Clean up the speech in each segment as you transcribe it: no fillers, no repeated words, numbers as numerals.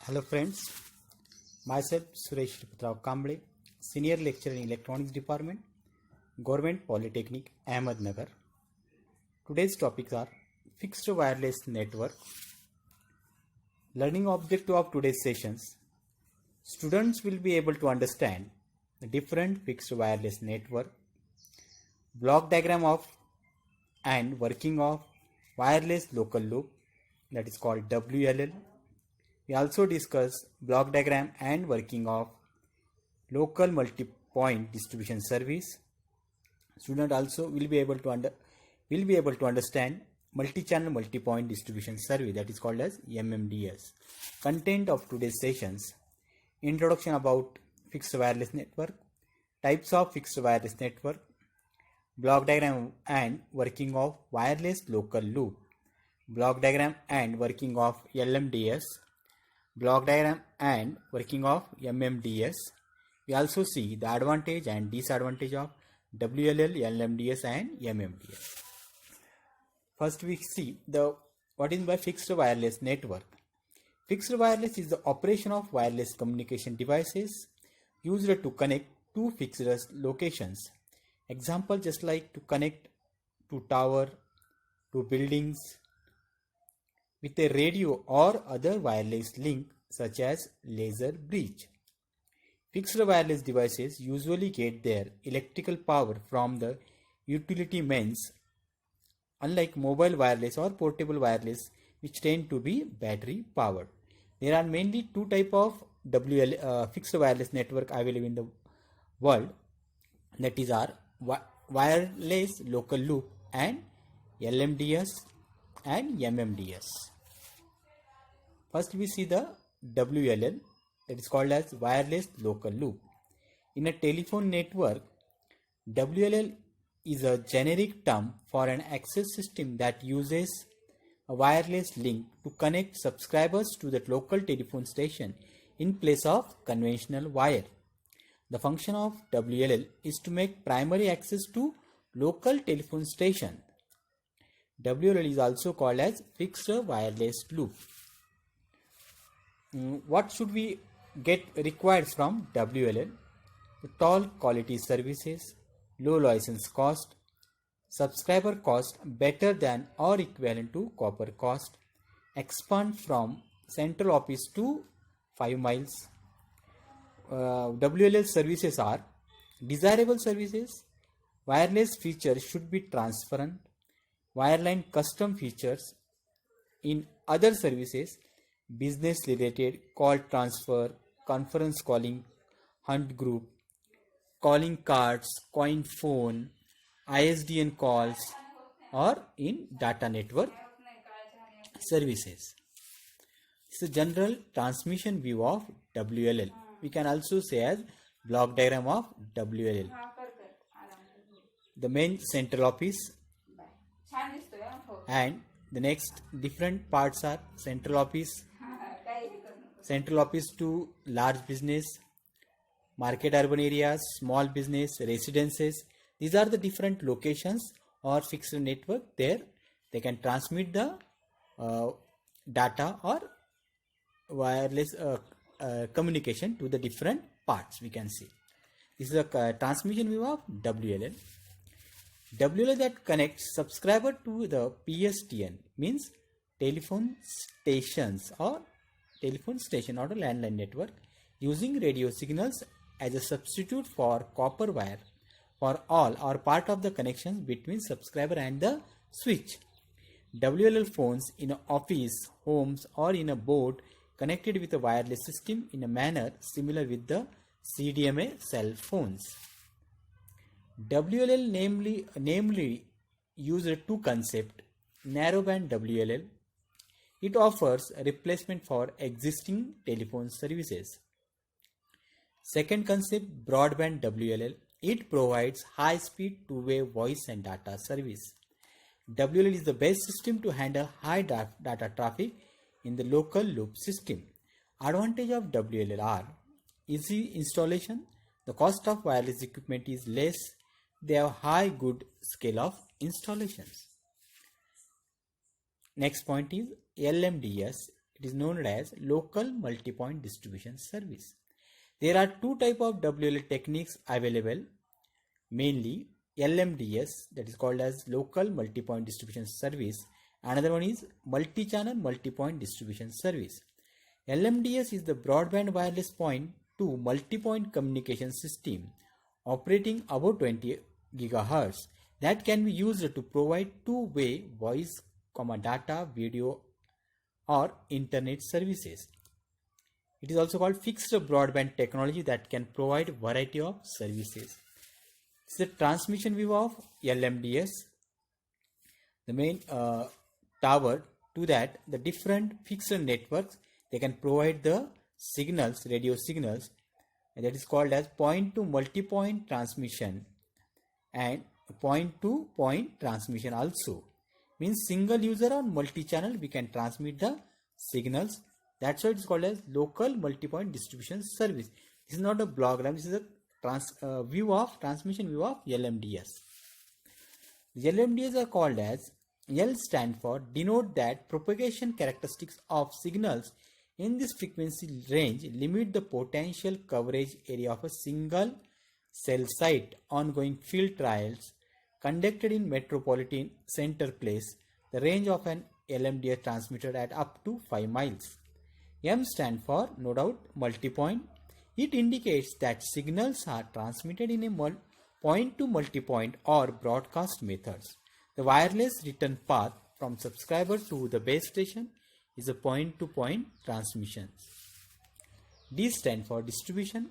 Hello friends, myself Suresh Patrao Kamble, Senior Lecturer in Electronics Department, Government Polytechnic, Ahmednagar. Today's topics are Fixed Wireless Network. Learning objective of today's sessions. Students will be able to understand the different fixed wireless network, block diagram of and working of wireless local loop, that is called WLL. We also discuss block diagram and working of local multi-point distribution service. Student also will be able to understand multi-channel multi-point distribution service, that is called as MMDS. Content of today's sessions: introduction about fixed wireless network, types of fixed wireless network, block diagram and working of wireless local loop, block diagram and working of LMDS, block diagram and working of MMDS. We also see the advantage and disadvantage of WLL, LMDS and MMDS. First we see what is by fixed wireless network. Fixed wireless is the operation of wireless communication devices used to connect two fixed locations. Example, just like to connect to tower, to buildings with a radio or other wireless link such as laser bridge. Fixed wireless devices usually get their electrical power from the utility mains, unlike mobile wireless or portable wireless, which tend to be battery powered. There are mainly two types of fixed wireless network available in the world, that is our wireless local loop and LMDS and MMDS. First we see the WLL, that is called as wireless local loop. In a telephone network, WLL is a generic term for an access system that uses a wireless link to connect subscribers to the local telephone station in place of conventional wire. The function of WLL is to make primary access to local telephone station. WLL is also called as fixed wireless loop. What should we get required from WLL? The tall quality services, low license cost, subscriber cost better than or equivalent to copper cost, expand from central office to 5 miles. WLL services are desirable services, wireless features should be transparent, wireline custom features. In other services, business related, call transfer, conference calling, hunt group, calling cards, coin phone, ISDN calls, or in data network services. It's a general transmission view of WLL. We can also say as block diagram of WLL. The main central office and the next different parts are central office to large business, market urban areas, small business, residences. These are the different locations or fixed network. There they can transmit the data or wireless communication to the different parts. We can see this is a transmission view of WLL. WLL that connects subscriber to the PSTN means telephone stations or telephone station or a landline network using radio signals as a substitute for copper wire for all or part of the connections between subscriber and the switch. WLL phones in an office, homes or in a boat connected with a wireless system in a manner similar with the CDMA cell phones. WLL namely uses two concepts: narrowband WLL. It offers a replacement for existing telephone services. Second concept, broadband WLL. It provides high-speed two-way voice and data service. WLL is the best system to handle high data traffic in the local loop system. Advantage of WLL are easy installation. The cost of wireless equipment is less. They have high good scale of installations. Next point is LMDS. It is known as local multi-point distribution service. There are two types of WLA techniques available, mainly LMDS, that is called as local multi-point distribution service. Another one is multi-channel multi-point distribution service. LMDS is the broadband wireless point to multi-point communication system operating above 20 GHz that can be used to provide two-way voice, data, video or internet services. It is also called fixed broadband technology that can provide variety of services. It's the transmission view of LMDS. The main tower to that, the different fixed networks, they can provide the signals, radio signals, and that is called as point to multi-point transmission and point to point transmission also. Means single user on multi-channel we can transmit the signals. That's why it's called as local multi-point distribution service. This is not a blogogram, this is a transmission view of LMDS. The LMDS are called as, L stand for denote that propagation characteristics of signals in this frequency range limit the potential coverage area of a single cell site. Ongoing field trials conducted in metropolitan center place the range of an LMDS transmitter at up to 5 miles. M stand for, no doubt, multi-point. It indicates that signals are transmitted in a point to multi-point or broadcast methods. The wireless return path from subscriber to the base station is a point-to-point transmission. D stand for distribution.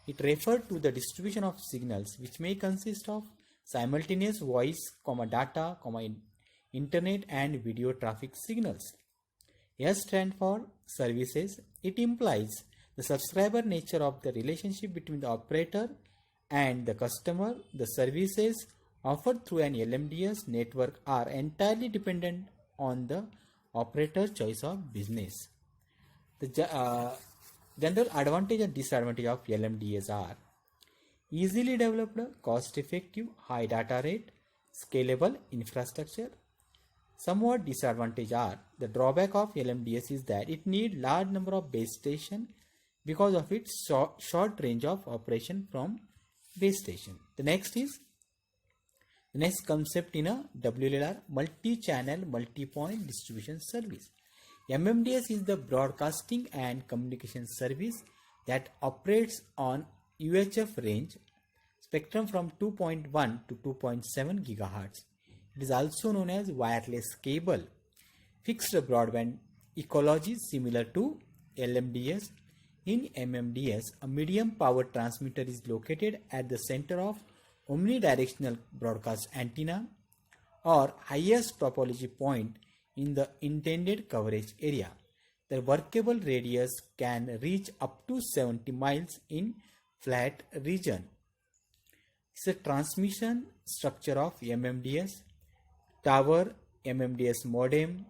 It refers to the distribution of signals which may consist of simultaneous voice, data, internet and video traffic signals. S stand for services. It implies the subscriber nature of the relationship between the operator and the customer. The services offered through an LMDS network are entirely dependent on the operator's choice of business. The general advantage and disadvantage of LMDS are easily developed, cost-effective, high data rate, scalable infrastructure. Somewhat disadvantage are, the drawback of LMDS is that it needs large number of base stations because of its short range of operation from base station. The next concept in a WLR, multi-channel multi-point distribution service. MMDS is the broadcasting and communication service that operates on UHF range spectrum from 2.1 to 2.7 GHz. It is also known as wireless cable. Fixed broadband ecology similar to LMDS. In MMDS, a medium power transmitter is located at the center of omnidirectional broadcast antenna or highest topology point in the intended coverage area. The workable radius can reach up to 70 miles in flat region. It's a transmission structure of MMDS, tower, MMDS modem,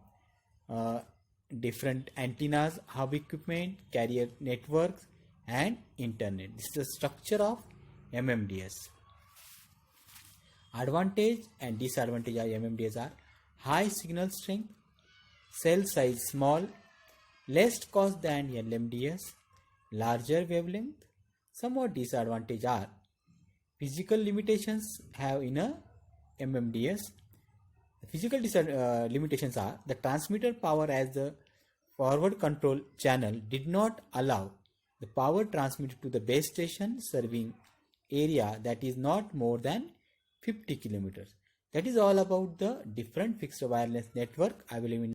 different antennas, hub equipment, carrier networks and internet. This is the structure of MMDS. Advantage and disadvantage of MMDS are high signal strength, cell size small, less cost than LMDS, larger wavelength. Somewhat disadvantage are physical limitations have in a MMDS. The physical limitations are the transmitter power as the forward control channel did not allow the power transmitted to the base station serving area that is not more than 50 kilometers. That is all about the different fixed wireless network available in